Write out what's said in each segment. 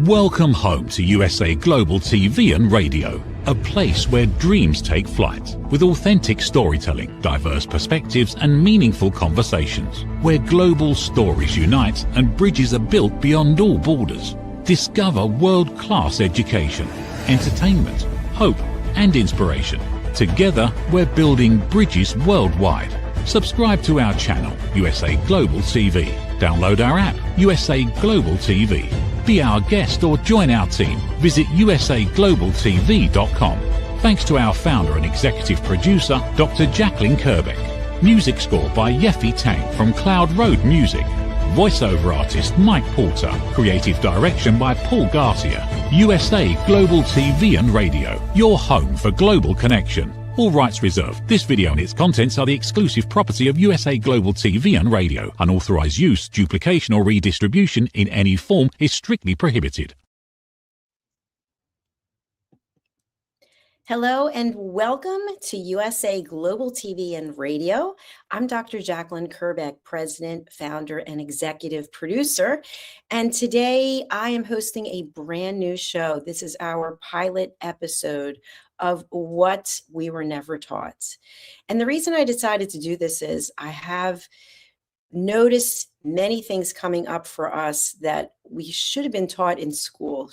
Welcome home to USA Global TV and Radio, a place where dreams take flight, with authentic storytelling, diverse perspectives and meaningful conversations, where global stories unite and bridges are built beyond all borders. Discover world-class education, entertainment, hope and inspiration. Together, we're building bridges worldwide. Subscribe to our channel, USA Global TV. Download our app, USA Global TV. Be our guest or join our team. Visit usaglobaltv.com. Thanks to our founder and executive producer, Dr. Jacalyn KERBECK. Music score by Yeffy Tang from Cloud Road Music. Voiceover artist Mike Porter. Creative direction by Paul Garcia. USA Global TV and Radio, your home for global connection. All rights reserved. This video and its contents are the exclusive property of USA Global TV and Radio. Unauthorized use, duplication or redistribution in any form is strictly prohibited. Hello and welcome to USA Global TV and Radio. I'm Dr. Jacalyn KERBECK, President, Founder, and Executive Producer. And today I am hosting a brand new show. This is our pilot episode of What We Were Never Taught. And the reason I decided to do this is I have noticed many things coming up for us that we should have been taught in school,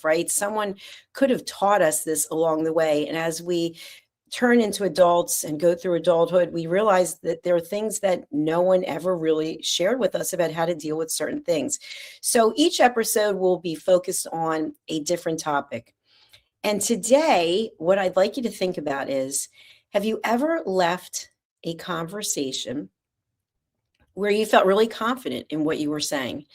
right? Someone could have taught us this along the way. And as we turn into adults and go through adulthood, we realize that there are things that no one ever really shared with us about how to deal with certain things. So each episode will be focused on a different topic. And today, what I'd like you to think about is, have you ever left a conversation where you felt really confident in what you were saying?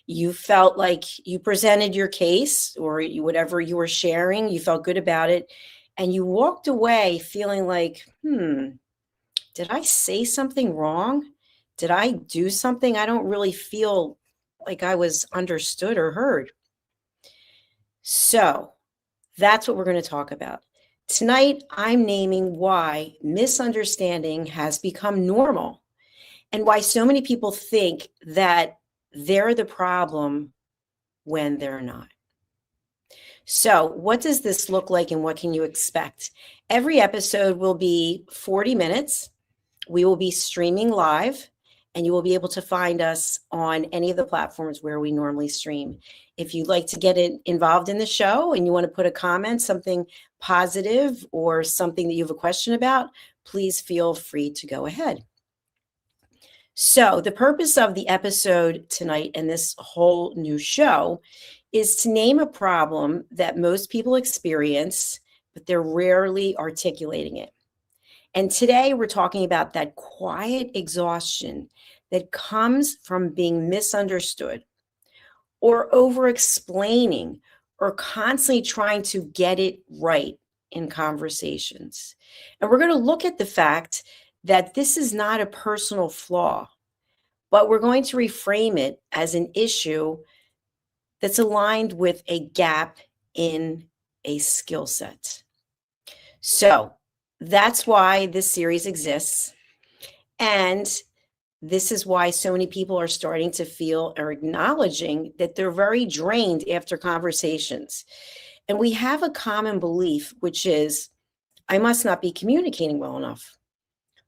You felt like you presented your case or whatever you were sharing, you felt good about it, and you walked away feeling like, did I say something wrong? Did I do something? I don't really feel like I was understood or heard. So that's what we're going to talk about. Tonight, I'm naming why misunderstanding has become normal and why so many people think that they're the problem when they're not. So what does this look like and what can you expect? Every episode will be 40 minutes. We will be streaming live, and you will be able to find us on any of the platforms where we normally stream. If you'd like to get involved in the show and you want to put a comment, something positive or something that you have a question about, please feel free to go ahead. So the purpose of the episode tonight and this whole new show is to name a problem that most people experience, but they're rarely articulating it. And today we're talking about that quiet exhaustion that comes from being misunderstood or over-explaining or constantly trying to get it right in conversations. And we're going to look at the fact that this is not a personal flaw, but we're going to reframe it as an issue that's aligned with a gap in a skill set. So that's why this series exists. And this is why so many people are starting to feel or acknowledging that they're very drained after conversations. And we have a common belief, which is, I must not be communicating well enough.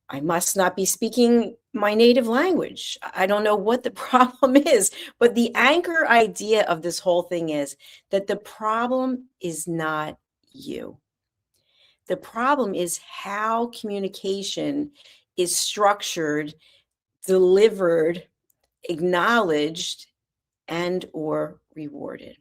I must not be speaking my native language. I don't know what the problem is, but the anchor idea of this whole thing is that the problem is not you. The problem is how communication is structured, delivered, acknowledged, and or rewarded.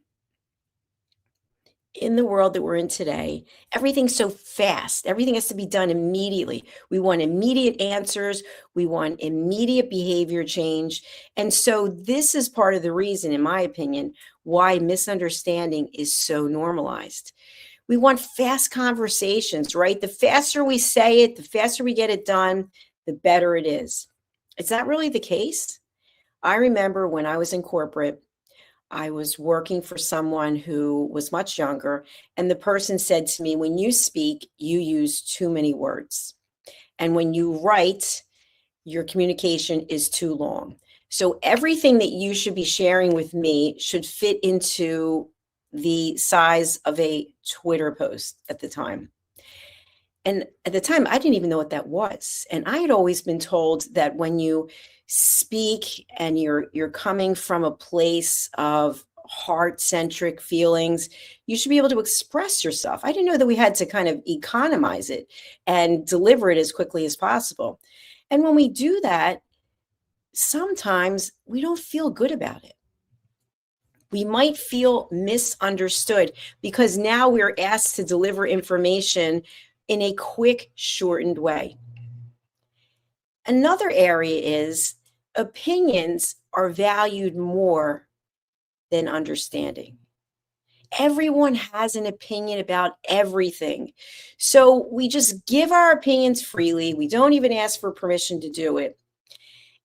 In the world that we're in today, everything's so fast. Everything has to be done immediately. We want immediate answers. We want immediate behavior change. And so this is part of the reason, in my opinion, why misunderstanding is so normalized. We want fast conversations, right? The faster we say it, the faster we get it done, the better it is. Is that really the case? I remember when I was in corporate, I was working for someone who was much younger, and the person said to me, when you speak, you use too many words. And when you write, your communication is too long. So everything that you should be sharing with me should fit into the size of a Twitter post at the time. And at the time, I didn't even know what that was. And I had always been told that when you speak and you're coming from a place of heart-centric feelings, you should be able to express yourself. I didn't know that we had to kind of economize it and deliver it as quickly as possible. And when we do that, sometimes we don't feel good about it. We might feel misunderstood because now we're asked to deliver information in a quick, shortened way. Another area is opinions are valued more than understanding. Everyone has an opinion about everything. So we just give our opinions freely. We don't even ask for permission to do it.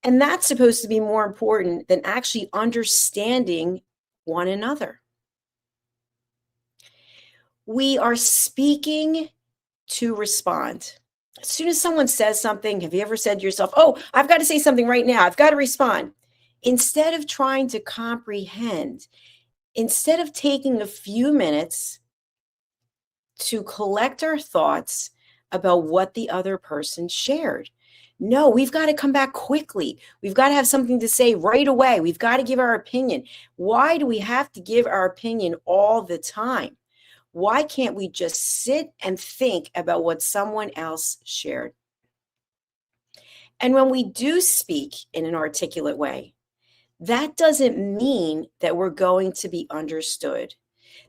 And that's supposed to be more important than actually understanding one another. We are speaking to respond. As soon as someone says something, have you ever said to yourself, oh, I've got to say something right now. I've got to respond. Instead of trying to comprehend, instead of taking a few minutes to collect our thoughts about what the other person shared. No, we've got to come back quickly. We've got to have something to say right away. We've got to give our opinion. Why do we have to give our opinion all the time? Why can't we just sit and think about what someone else shared? And when we do speak in an articulate way, that doesn't mean that we're going to be understood.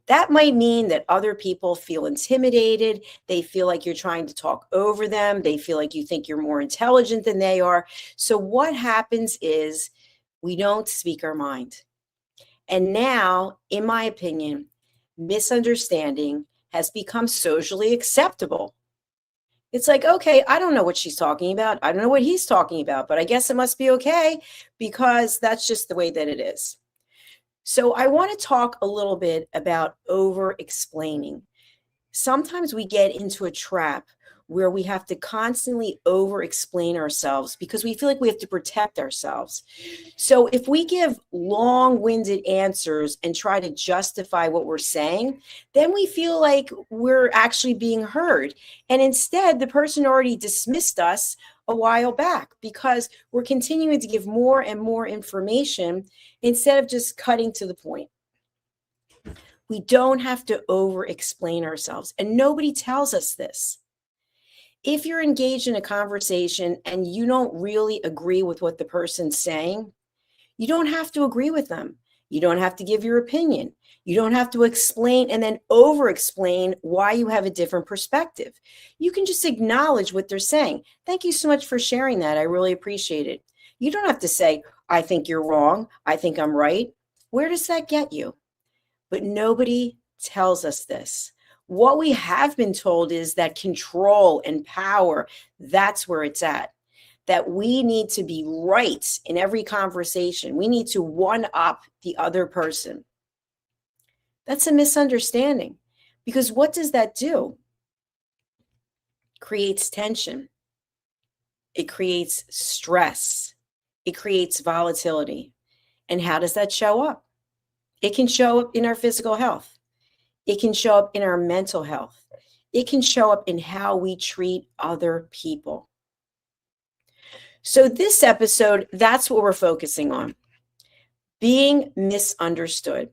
That might mean that other people feel intimidated. They feel like you're trying to talk over them. They feel like you think you're more intelligent than they are. So what happens is we don't speak our mind. And now, in my opinion, misunderstanding has become socially acceptable. It's like, okay, I don't know what she's talking about. I don't know what he's talking about, but I guess it must be okay because that's just the way that it is. So I want to talk a little bit about over-explaining. Sometimes we get into a trap where we have to constantly over-explain ourselves because we feel like we have to protect ourselves. So if we give long-winded answers and try to justify what we're saying, then we feel like we're actually being heard. And instead, the person already dismissed us a while back because we're continuing to give more and more information instead of just cutting to the point. We don't have to over-explain ourselves, and nobody tells us this. If you're engaged in a conversation and you don't really agree with what the person's saying, you don't have to agree with them. You don't have to give your opinion. You don't have to explain and then over-explain why you have a different perspective. You can just acknowledge what they're saying. Thank you so much for sharing that. I really appreciate it. You don't have to say, I think you're wrong. I think I'm right. Where does that get you? But nobody tells us this. What we have been told is that control and power, that's where it's at. That we need to be right in every conversation. We need to one-up the other person. That's a misunderstanding because what does that do? It creates tension. It creates stress. It creates volatility. And how does that show up? It can show up in our physical health. It can show up in our mental health. It can show up in how we treat other people. So this episode, that's what we're focusing on. Being misunderstood.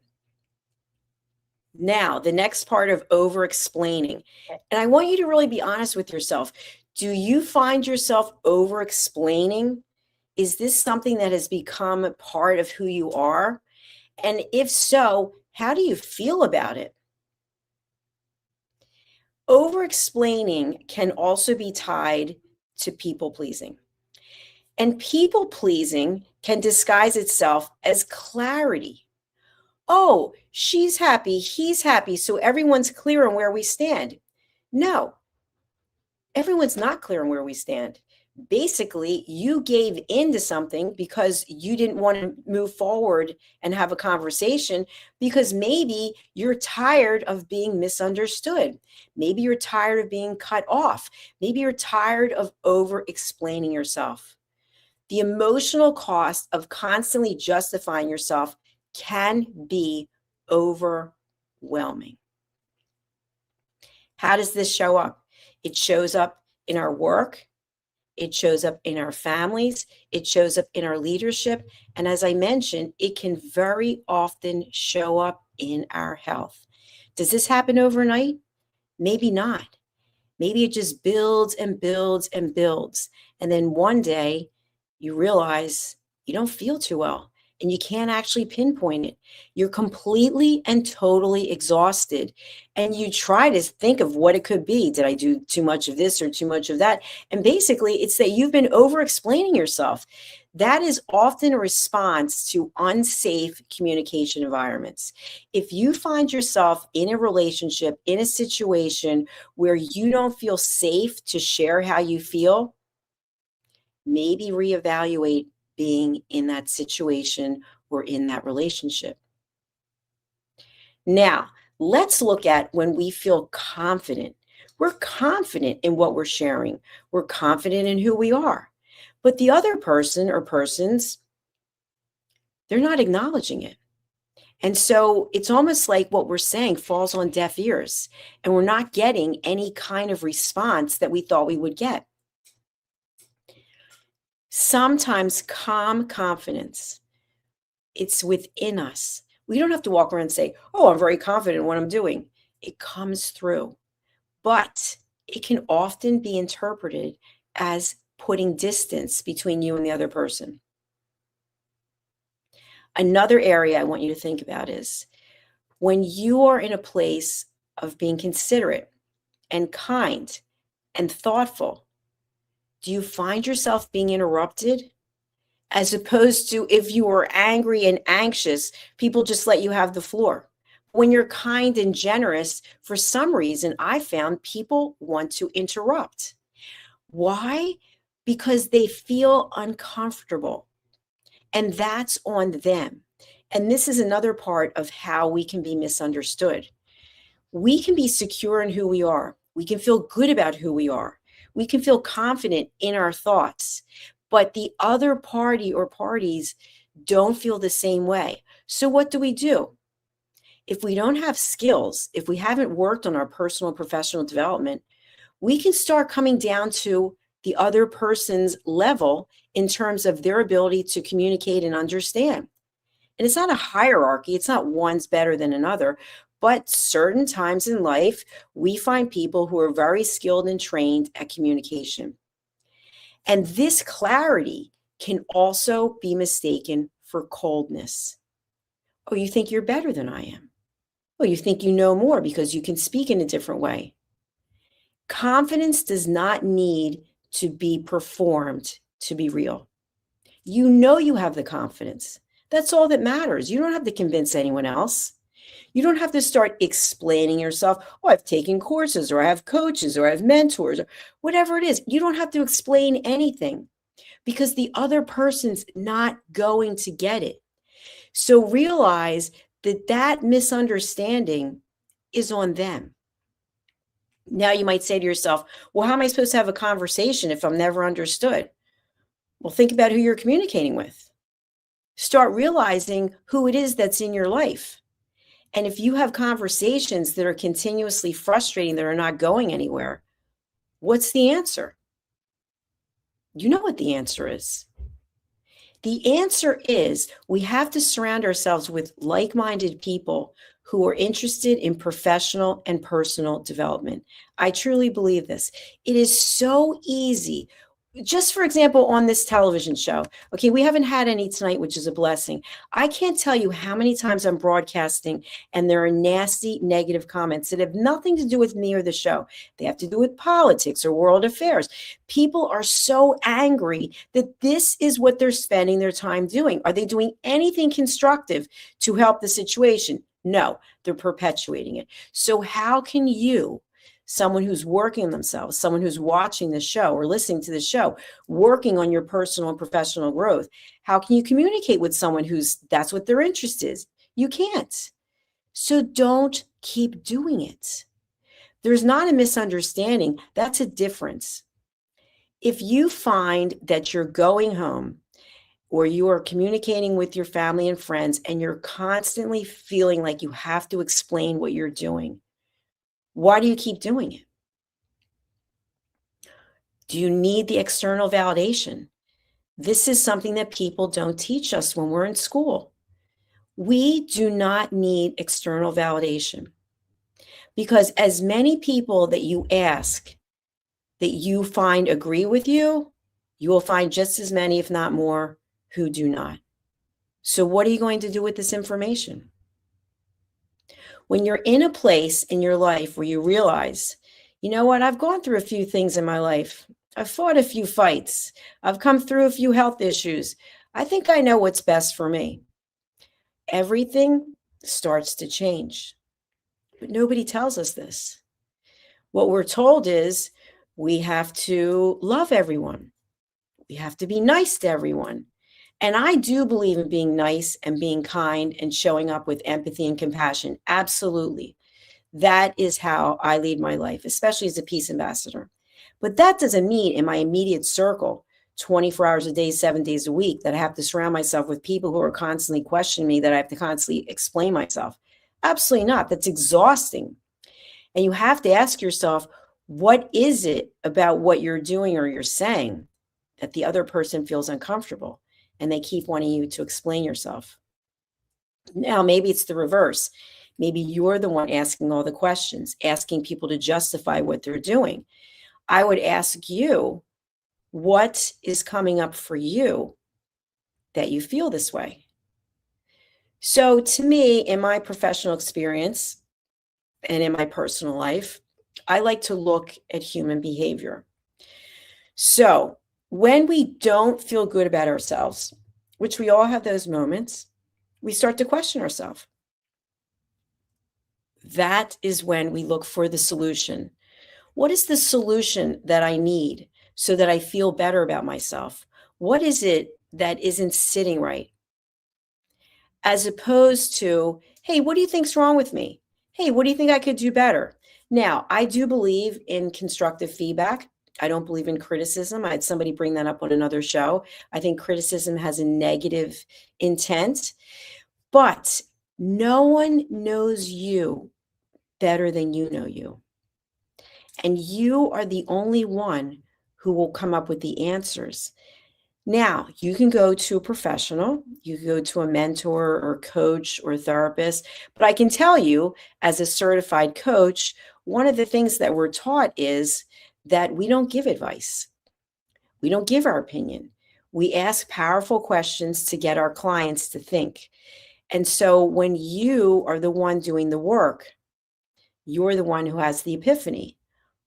Now, the next part of over-explaining. And I want you to really be honest with yourself. Do you find yourself over-explaining? Is this something that has become part of who you are? And if so, how do you feel about it? Over-explaining can also be tied to people-pleasing. And people-pleasing can disguise itself as clarity. Oh, she's happy, he's happy, so everyone's clear on where we stand. No, everyone's not clear on where we stand. Basically, you gave in to something because you didn't want to move forward and have a conversation because maybe you're tired of being misunderstood. Maybe you're tired of being cut off. Maybe you're tired of over-explaining yourself. The emotional cost of constantly justifying yourself can be overwhelming. overwhelming. How does this show up? It shows up in our work. It shows up in our families. It shows up in our leadership. And as I mentioned, it can very often show up in our health. Does this happen overnight? Maybe not. Maybe it just builds and builds and builds. And then one day you realize you don't feel too well and you can't actually pinpoint it. You're completely and totally exhausted. And you try to think of what it could be. Did I do too much of this or too much of that? And basically, it's that you've been over-explaining yourself. That is often a response to unsafe communication environments. If you find yourself in a relationship, in a situation where you don't feel safe to share how you feel, maybe reevaluate being in that situation or in that relationship. Now, let's look at when we feel confident. We're confident in what we're sharing. We're confident in who we are. But the other person or persons, they're not acknowledging it. And so it's almost like what we're saying falls on deaf ears, and we're not getting any kind of response that we thought we would get. Sometimes calm confidence, it's within us. We don't have to walk around and say, oh, I'm very confident in what I'm doing. It comes through. But it can often be interpreted as putting distance between you and the other person. Another area I want you to think about is when you are in a place of being considerate and kind and thoughtful, do you find yourself being interrupted? As opposed to if you were angry and anxious, people just let you have the floor. When you're kind and generous, for some reason, I found people want to interrupt. Why? Because they feel uncomfortable. And that's on them. And this is another part of how we can be misunderstood. We can be secure in who we are. We can feel good about who we are. We can feel confident in our thoughts. But the other party or parties don't feel the same way. So what do? If we don't have skills, if we haven't worked on our personal and professional development, we can start coming down to the other person's level in terms of their ability to communicate and understand. And it's not a hierarchy. It's not one's better than another. But certain times in life, we find people who are very skilled and trained at communication. And this clarity can also be mistaken for coldness. Oh, you think you're better than I am. Oh, you think you know more because you can speak in a different way. Confidence does not need to be performed to be real. You know you have the confidence. That's all that matters. You don't have to convince anyone else. You don't have to start explaining yourself. Oh, I've taken courses, or I have coaches, or I have mentors, or whatever it is. You don't have to explain anything because the other person's not going to get it. So realize that misunderstanding is on them. Now you might say to yourself, well, how am I supposed to have a conversation if I'm never understood? Well, think about who you're communicating with. Start realizing who it is that's in your life. And if you have conversations that are continuously frustrating, that are not going anywhere, what's the answer? You know what the answer is. The answer is we have to surround ourselves with like-minded people who are interested in professional and personal development. I truly believe this. It is so easy. Just for example, on this television show, okay, we haven't had any tonight, which is a blessing. I can't tell you how many times I'm broadcasting and there are nasty, negative comments that have nothing to do with me or the show. They have to do with politics or world affairs. People are so angry that this is what they're spending their time doing. Are they doing anything constructive to help the situation? No, they're perpetuating it. So how can you, someone who's working on themselves, someone who's watching the show or listening to the show, working on your personal and professional growth, how can you communicate with someone that's what their interest is? You can't. So don't keep doing it. There's not a misunderstanding. That's a difference. If you find that you're going home or you are communicating with your family and friends and you're constantly feeling like you have to explain what you're doing, why do you keep doing it? Do you need the external validation? This is something that people don't teach us when we're in school. We do not need external validation, because as many people that you ask that you find agree with you, you will find just as many, if not more, who do not. So what are you going to do with this information? When you're in a place in your life where you realize, you know what, I've gone through a few things in my life. I've fought a few fights. I've come through a few health issues. I think I know what's best for me. Everything starts to change. But nobody tells us this. What we're told is we have to love everyone. We have to be nice to everyone. And I do believe in being nice and being kind and showing up with empathy and compassion. Absolutely. That is how I lead my life, especially as a peace ambassador. But that doesn't mean in my immediate circle, 24 hours a day, 7 days a week, that I have to surround myself with people who are constantly questioning me, that I have to constantly explain myself. Absolutely not. That's exhausting. And you have to ask yourself, what is it about what you're doing or you're saying that the other person feels uncomfortable and they keep wanting you to explain yourself? Now, maybe it's the reverse. Maybe you're the one asking all the questions, asking people to justify what they're doing. I would ask you, what is coming up for you that you feel this way? So to me, in my professional experience and in my personal life, I like to look at human behavior. So when we don't feel good about ourselves, which we all have those moments, we start to question ourselves. That is when we look for the solution. What is the solution that I need so that I feel better about myself? What is it that isn't sitting right? As opposed to, hey, what do you think's wrong with me? Hey, what do you think I could do better? Now, I do believe in constructive feedback. I don't believe in criticism. I had somebody bring that up on another show. I think criticism has a negative intent, but no one knows you better than you know you. And you are the only one who will come up with the answers. Now, you can go to a professional, you can go to a mentor or coach or therapist, but I can tell you, as a certified coach, one of the things that we're taught is that we don't give advice. We don't give our opinion. We ask powerful questions to get our clients to think. And so when you are the one doing the work, you're the one who has the epiphany.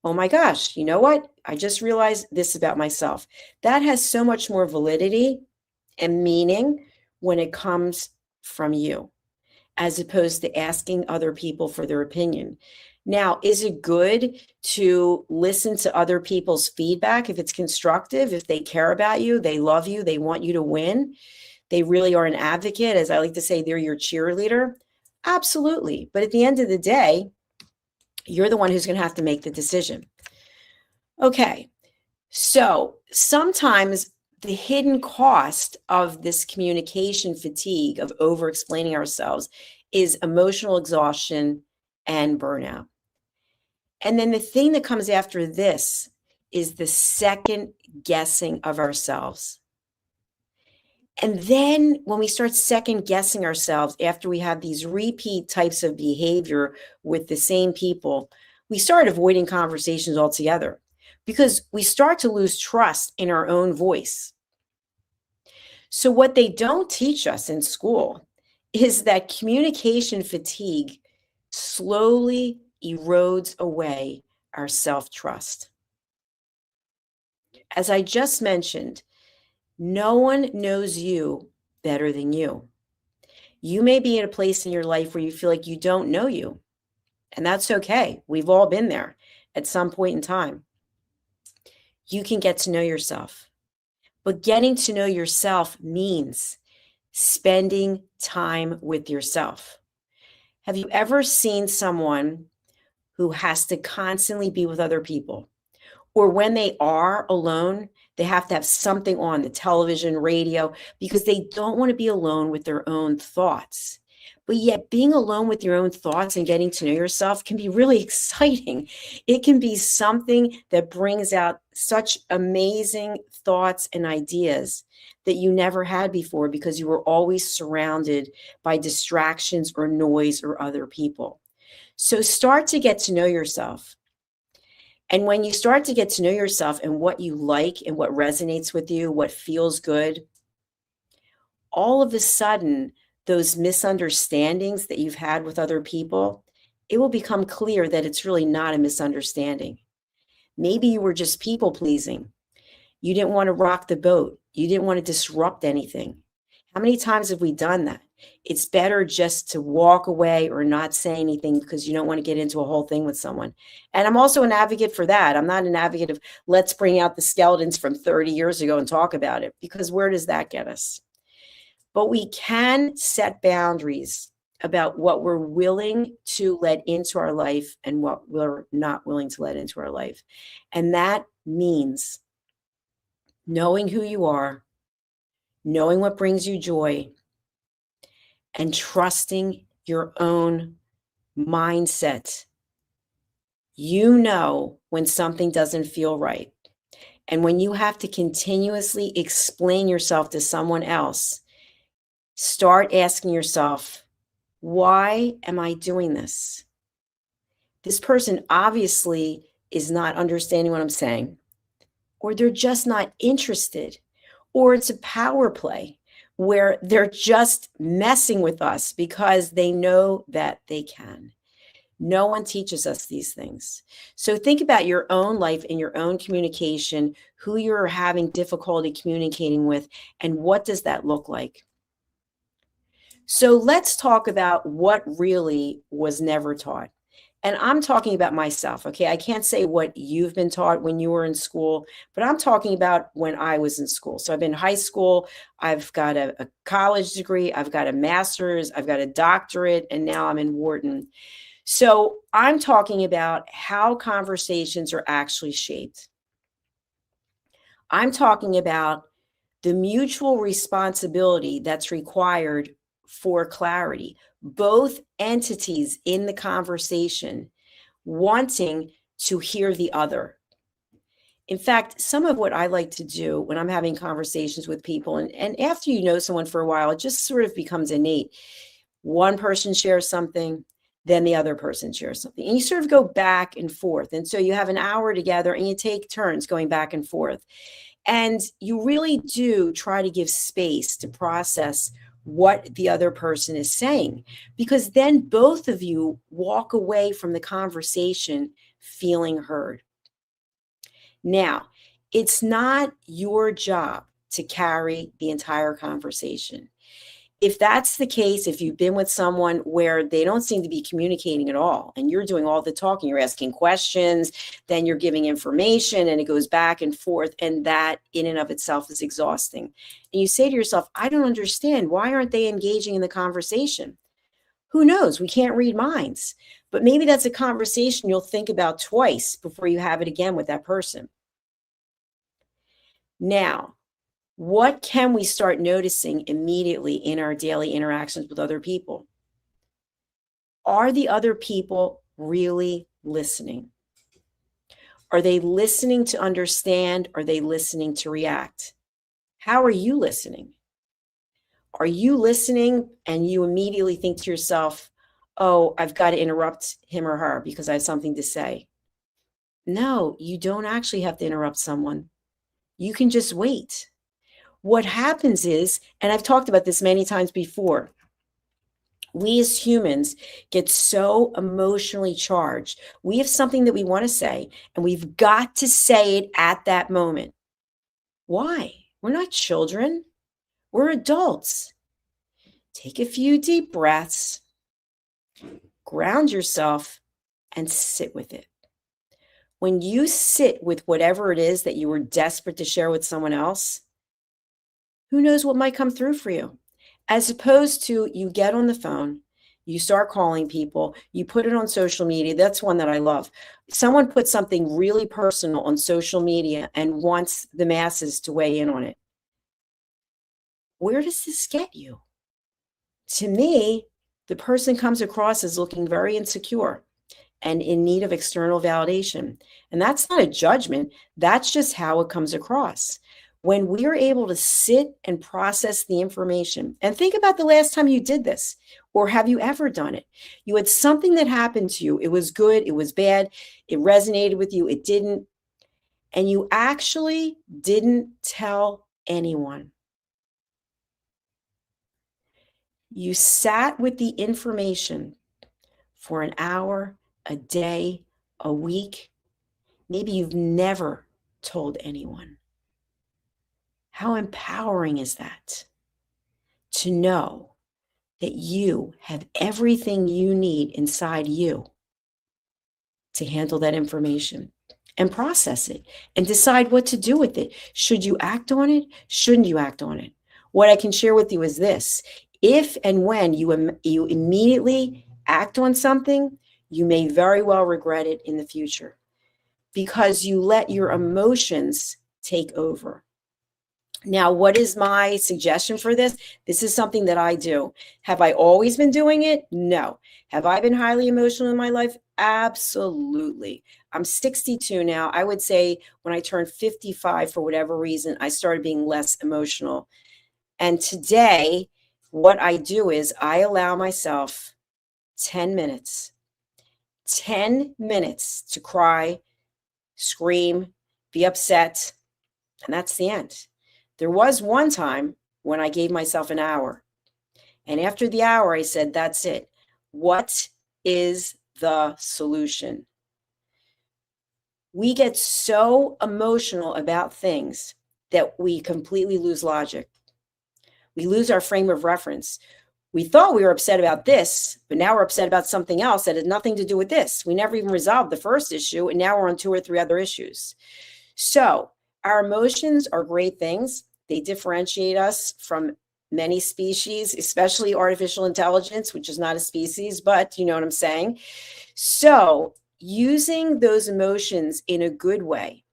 Oh my gosh, you know what? I just realized this about myself. That has so much more validity and meaning when it comes from you, as opposed to asking other people for their opinion. Now, is it good to listen to other people's feedback if it's constructive, if they care about you, they love you, they want you to win, they really are an advocate, as I like to say, they're your cheerleader? Absolutely. But at the end of the day, you're the one who's going to have to make the decision. Okay, so sometimes the hidden cost of this communication fatigue, of over-explaining ourselves, is emotional exhaustion and burnout. And then the thing that comes after this is the second guessing of ourselves. And then when we start second guessing ourselves after we have these repeat types of behavior with the same people, we start avoiding conversations altogether because we start to lose trust in our own voice. So what they don't teach us in school is that communication fatigue slowly erodes away our self-trust. As I just mentioned, no one knows you better than you. You may be at a place in your life where you feel like you don't know you, and that's okay. We've all been there at some point in time. You can get to know yourself, but getting to know yourself means spending time with yourself. Have you ever seen someone who has to constantly be with other people, or when they are alone, They have to have something on the television, radio, because they don't want to be alone with their own thoughts. But yet being alone with your own thoughts and getting to know yourself can be really exciting. It can be something that brings out such amazing thoughts and ideas that you never had before because you were always surrounded by distractions or noise or other people. So start to get to know yourself. And when you start to get to know yourself and what you like and what resonates with you, what feels good, all of a sudden, those misunderstandings that you've had with other people, it will become clear that it's really not a misunderstanding. Maybe you were just people pleasing. You didn't want to rock the boat. You didn't want to disrupt anything. How many times have we done that? It's better just to walk away or not say anything because you don't want to get into a whole thing with someone. And I'm also an advocate for that. I'm not an advocate of let's bring out the skeletons from 30 years ago and talk about it, because where does that get us? But we can set boundaries about what we're willing to let into our life and what we're not willing to let into our life. And that means knowing who you are, knowing what brings you joy, and trusting your own mindset. You know when something doesn't feel right. And when you have to continuously explain yourself to someone else, start asking yourself, why am I doing this? This person obviously is not understanding what I'm saying, or they're just not interested, or it's a power play where they're just messing with us because they know that they can. No one teaches us these things. So think about your own life and your own communication, who you're having difficulty communicating with, and what does that look like? So let's talk about what really was never taught. And I'm talking about myself, okay? I can't say what you've been taught when you were in school, but I'm talking about when I was in school. So I've been in high school, I've got a college degree, I've got a master's, I've got a doctorate, and now I'm in Wharton. So I'm talking about how conversations are actually shaped. I'm talking about the mutual responsibility that's required for clarity. Both entities in the conversation wanting to hear the other. In fact, some of what I like to do when I'm having conversations with people, and after you know someone for a while, it just sort of becomes innate. One person shares something, then the other person shares something. And you sort of go back and forth. And so you have an hour together and you take turns going back and forth. And you really do try to give space to process what the other person is saying, because then both of you walk away from the conversation feeling heard. Now, it's not your job to carry the entire conversation. If that's the case, if you've been with someone where they don't seem to be communicating at all, and you're doing all the talking, you're asking questions, then you're giving information, and it goes back and forth, and that in and of itself is exhausting. And you say to yourself, I don't understand. Why aren't they engaging in the conversation? Who knows? We can't read minds. But maybe that's a conversation you'll think about twice before you have it again with that person. Now, what can we start noticing immediately in our daily interactions with other people? Are the other people really listening? Are they listening to understand? Are they listening to react? How are you listening? Are you listening and you immediately think to yourself, oh, I've got to interrupt him or her because I have something to say? No, you don't actually have to interrupt someone. You can just wait. What happens is, and I've talked about this many times before, we as humans get so emotionally charged. We have something that we want to say, and we've got to say it at that moment. Why? We're not children. We're adults. Take a few deep breaths, ground yourself, and sit with it. When you sit with whatever it is that you were desperate to share with someone else, who knows what might come through for you? As opposed to you get on the phone, You start calling people, you put it on social media. That's one that I love. Someone puts something really personal on social media and wants the masses to weigh in on it. Where does this get you? To me, the person comes across as looking very insecure and in need of external validation. And that's not a judgment. That's just how it comes across. When we are able to sit and process the information, and think about the last time you did this, or have you ever done it? You had something that happened to you. It was good, it was bad, it resonated with you, it didn't, and you actually didn't tell anyone. You sat with the information for an hour, a day, a week. Maybe you've never told anyone. How empowering is that? To know that you have everything you need inside you to handle that information and process it and decide what to do with it. Should you act on it? Shouldn't you act on it? What I can share with you is this. If and when you immediately act on something, you may very well regret it in the future because you let your emotions take over. Now, what is my suggestion for this? This is something that I do. Have I always been doing it? No. Have I been highly emotional in my life? Absolutely. I'm 62 now. I would say when I turned 55, for whatever reason, I started being less emotional. And today, what I do is I allow myself 10 minutes to cry, scream, be upset, and that's the end. There was one time when I gave myself an hour. And after the hour, I said, that's it. What is the solution? We get so emotional about things that we completely lose logic. We lose our frame of reference. We thought we were upset about this, but now we're upset about something else that had nothing to do with this. We never even resolved the first issue, and now we're on 2 or 3 other issues. So our emotions are great things. They differentiate us from many species, especially artificial intelligence, which is not a species, but you know what I'm saying. So using those emotions in a good way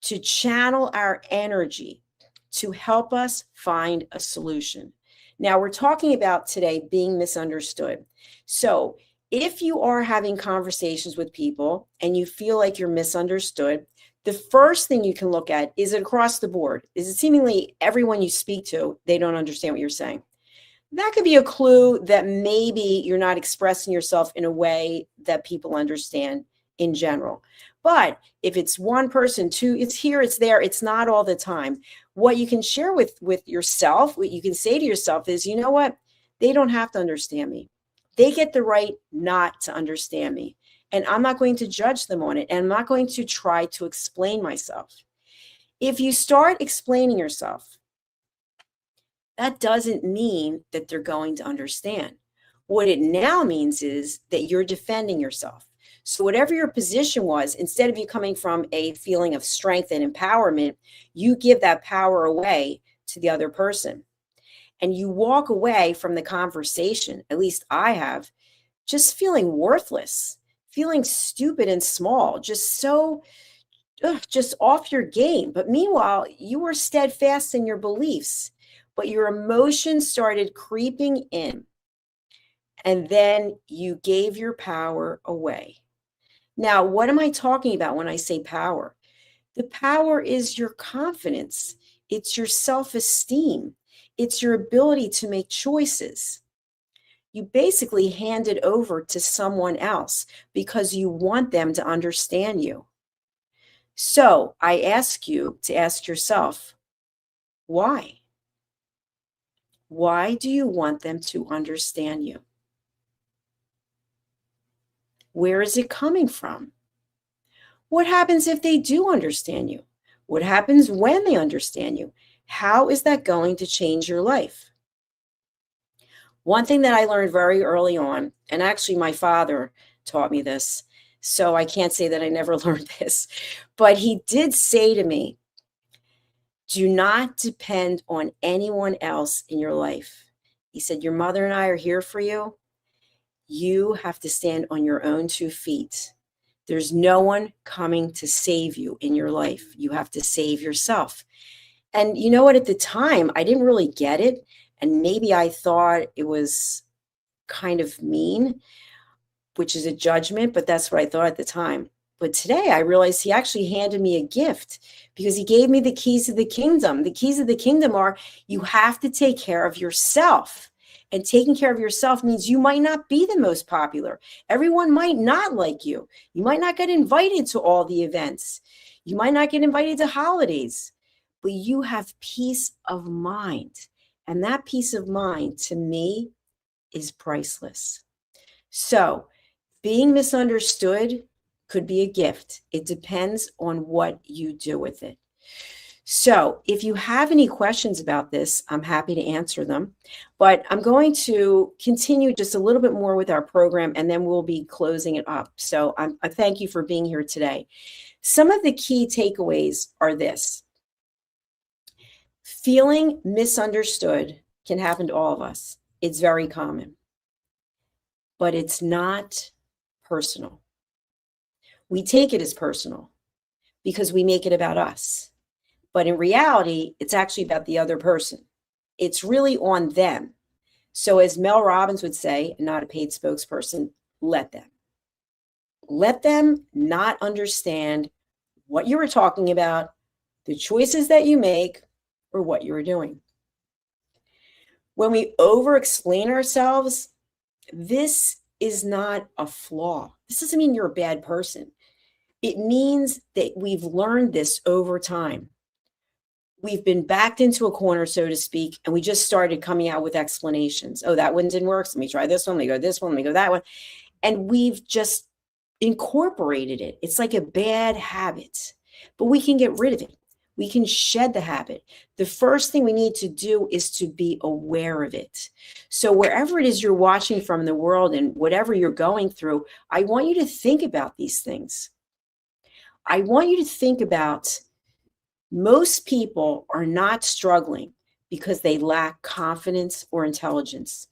to channel our energy to help us find a solution. Now, we're talking about today being misunderstood. So if you are having conversations with people and you feel like you're misunderstood, the first thing you can look at is it across the board. Is it seemingly everyone you speak to, they don't understand what you're saying? That could be a clue that maybe you're not expressing yourself in a way that people understand in general. But if it's one person, two, it's here, it's there, it's not all the time. What you can share with yourself, what you can say to yourself is, you know what? They don't have to understand me. They get the right not to understand me. And I'm not going to judge them on it. And I'm not going to try to explain myself. If you start explaining yourself, that doesn't mean that they're going to understand. What it now means is that you're defending yourself. So whatever your position was, instead of you coming from a feeling of strength and empowerment, you give that power away to the other person. And you walk away from the conversation, at least I have, just feeling worthless, feeling stupid and small, just so, just off your game. But meanwhile, you were steadfast in your beliefs, but your emotions started creeping in. And then you gave your power away. Now, what am I talking about when I say power? The power is your confidence. It's your self-esteem. It's your ability to make choices. You basically hand it over to someone else because you want them to understand you. So I ask you to ask yourself, why? Why do you want them to understand you? Where is it coming from? What happens if they do understand you? What happens when they understand you? How is that going to change your life? One thing that I learned very early on, and actually my father taught me this, so I can't say that I never learned this, but he did say to me, do not depend on anyone else in your life. He said, your mother and I are here for you. You have to stand on your own 2 feet. There's no one coming to save you in your life. You have to save yourself. And you know what? At the time, I didn't really get it. And maybe I thought it was kind of mean, which is a judgment, but that's what I thought at the time. But today I realized he actually handed me a gift because he gave me the keys to the kingdom. The keys of the kingdom are you have to take care of yourself. And taking care of yourself means you might not be the most popular. Everyone might not like you. You might not get invited to all the events. You might not get invited to holidays, but you have peace of mind. And that peace of mind to me is priceless. So being misunderstood could be a gift. It depends on what you do with it. So if you have any questions about this, I'm happy to answer them. But I'm going to continue just a little bit more with our program, and then we'll be closing it up. So I thank you for being here today. Some of the key takeaways are this. Feeling misunderstood can happen to all of us. It's very common, but it's not personal. We take it as personal because we make it about us. But in reality, it's actually about the other person. It's really on them. So as Mel Robbins would say, and not a paid spokesperson, let them. Let them not understand what you were talking about, the choices that you make, or what you were doing. When we over-explain ourselves, this is not a flaw. This doesn't mean you're a bad person. It means that we've learned this over time. We've been backed into a corner, so to speak, and we just started coming out with explanations. Oh, that one didn't work. So let me try this one. Let me go this one. Let me go that one. And we've just incorporated it. It's like a bad habit, but we can get rid of it. We can shed the habit. The first thing we need to do is to be aware of it. So wherever it is you're watching from in the world and whatever you're going through, I want you to think about these things. I want you to think about most people are not struggling because they lack confidence or intelligence.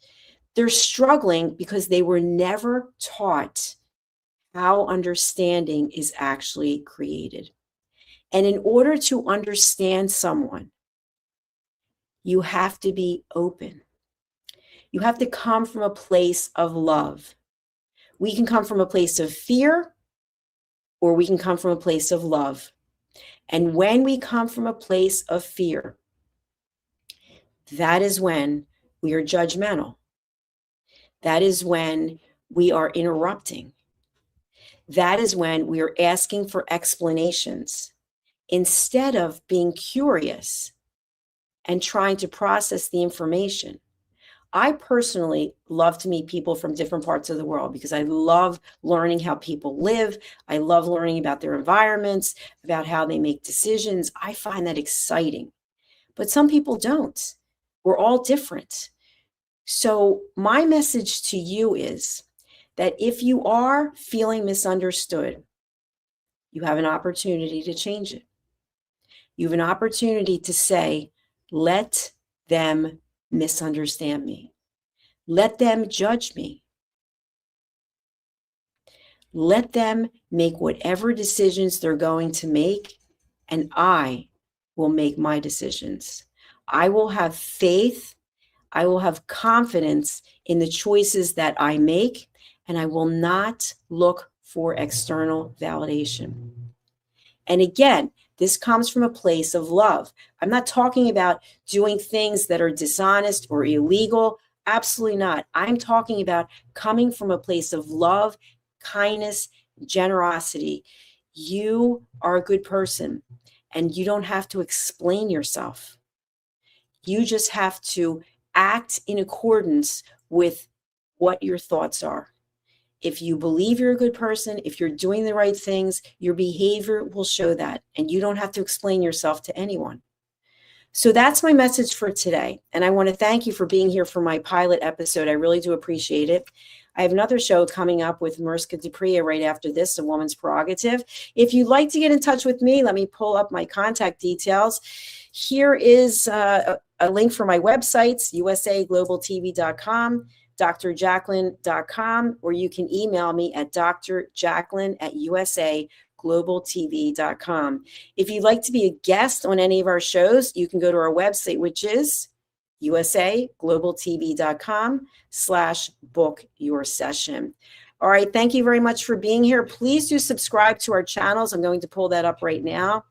They're struggling because they were never taught how understanding is actually created. And in order to understand someone, you have to be open. You have to come from a place of love. We can come from a place of fear, or we can come from a place of love. And when we come from a place of fear, that is when we are judgmental. That is when we are interrupting. That is when we are asking for explanations instead of being curious and trying to process the information. I personally love to meet people from different parts of the world because I love learning how people live. I love learning about their environments, about how they make decisions. I find that exciting. But some people don't. We're all different. So my message to you is that if you are feeling misunderstood, you have an opportunity to change it. You have an opportunity to say, let them misunderstand me. Let them judge me. Let them make whatever decisions they're going to make, and I will make my decisions. I will have faith. I will have confidence in the choices that I make, and I will not look for external validation. And again, this comes from a place of love. I'm not talking about doing things that are dishonest or illegal. Absolutely not. I'm talking about coming from a place of love, kindness, generosity. You are a good person, and you don't have to explain yourself. You just have to act in accordance with what your thoughts are. If you believe you're a good person, if you're doing the right things, your behavior will show that, and you don't have to explain yourself to anyone. So that's my message for today. And I want to thank you for being here for my pilot episode. I really do appreciate it. I have another show coming up with Mariska Dupria right after this, A Woman's Prerogative. If you'd like to get in touch with me, let me pull up my contact details. Here is a link for my websites, usaglobaltv.com, drjacalyn.com, or you can email me at drjacalyn@usaglobaltv.com. If you'd like to be a guest on any of our shows, you can go to our website, which is usaglobaltv.com/book your session. All right. Thank you very much for being here. Please do subscribe to our channels. I'm going to pull that up right now.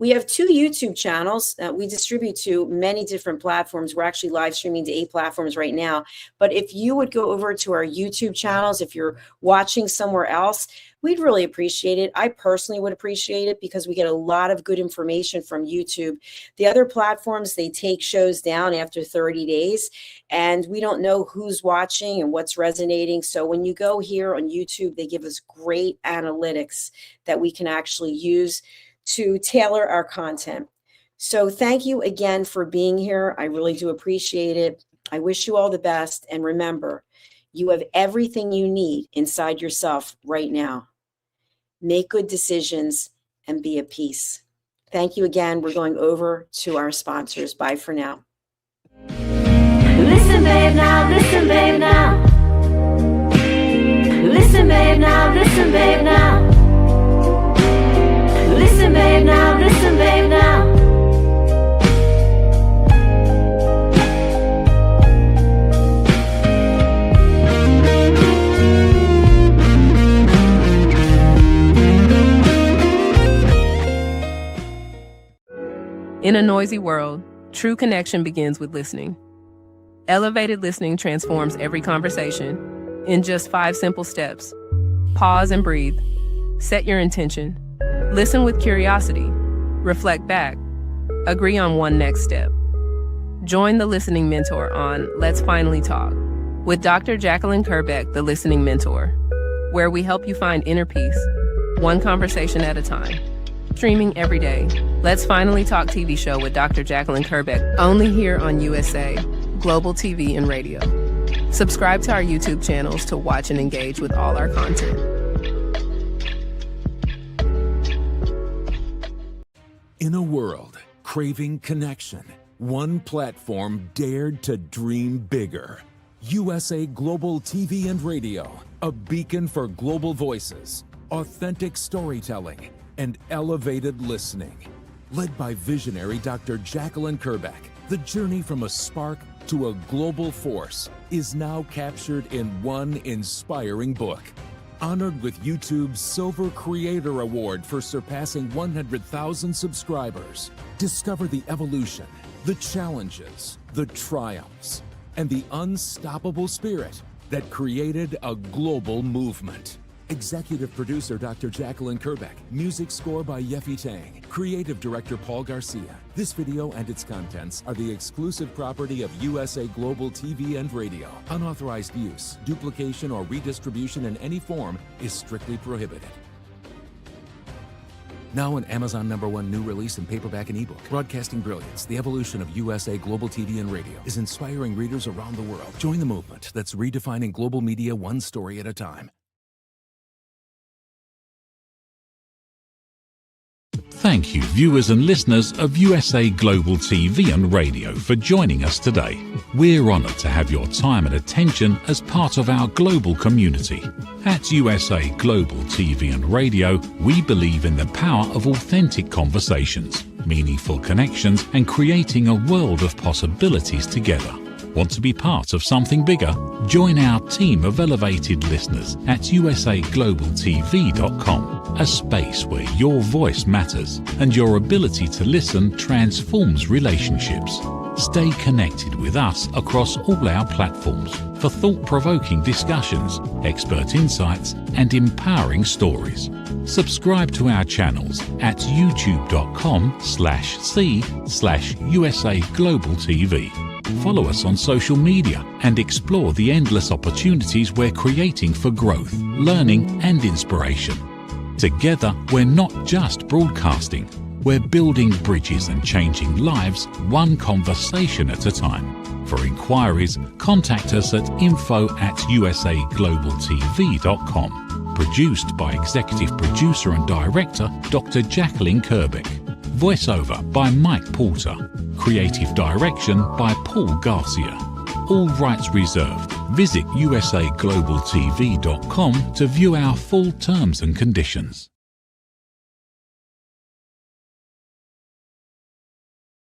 We have 2 YouTube channels that we distribute to many different platforms. We're actually live streaming to 8 platforms right now. But if you would go over to our YouTube channels, if you're watching somewhere else, we'd really appreciate it. I personally would appreciate it because we get a lot of good information from YouTube. The other platforms, they take shows down after 30 days, and we don't know who's watching and what's resonating. So when you go here on YouTube, they give us great analytics that we can actually use to tailor our content. So thank you again for being here. I really do appreciate it. I wish you all the best. And remember, you have everything you need inside yourself right now. Make good decisions and be at peace. Thank you again. We're going over to our sponsors. Bye for now. Listen, babe, now. Listen, babe, now. Listen, babe, now. Listen, babe, now. Listen, babe, now. Listen, babe, now. In a noisy world, true connection begins with listening. Elevated listening transforms every conversation in just 5 simple steps. Pause and breathe. Set your intention. Listen with curiosity. Reflect back. Agree on one next step. Join the Listening Mentor on Let's Finally Talk with Dr. Jacalyn KERBECK, the Listening Mentor, where we help you find inner peace, one conversation at a time. Streaming every day. Let's Finally Talk TV show with Dr. Jacalyn KERBECK, only here on USA, Global TV and Radio. Subscribe to our YouTube channels to watch and engage with all our content. In a world craving connection, one platform dared to dream bigger. USA Global TV and Radio, a beacon for global voices, authentic storytelling, and elevated listening. Led by visionary Dr. Jacalyn KERBECK, the journey from a spark to a global force is now captured in one inspiring book. Honored with YouTube's Silver Creator Award for surpassing 100,000 subscribers. Discover the evolution, the challenges, the triumphs, and the unstoppable spirit that created a global movement. Executive producer Dr. Jacalyn KERBECK. Music score by Yeffy Tang. Creative director Paul Garcia. This video and its contents are the exclusive property of USA Global TV and Radio. Unauthorized use, duplication, or redistribution in any form is strictly prohibited. Now an Amazon #1 new release in paperback and ebook. Broadcasting Brilliance, the evolution of USA Global TV and Radio, is inspiring readers around the world. Join the movement that's redefining global media one story at a time. Thank you, viewers and listeners of USA Global TV and Radio, for joining us today. We're honored to have your time and attention as part of our global community. At USA Global TV and Radio, we believe in the power of authentic conversations, meaningful connections, and creating a world of possibilities together. Want to be part of something bigger? Join our team of elevated listeners at usaglobaltv.com, a space where your voice matters and your ability to listen transforms relationships. Stay connected with us across all our platforms for thought-provoking discussions, expert insights, and empowering stories. Subscribe to our channels at youtube.com/c/usaglobaltv. Follow us on social media and explore the endless opportunities we're creating for growth, learning, and inspiration. Together, we're not just broadcasting, we're building bridges and changing lives one conversation at a time. For inquiries, contact us at info@usaglobaltv.com. Produced by Executive Producer and Director Dr. Jacalyn KERBECK. Voiceover by Mike Porter. Creative direction by Paul Garcia. All rights reserved. Visit usaglobaltv.com to view our full terms and conditions.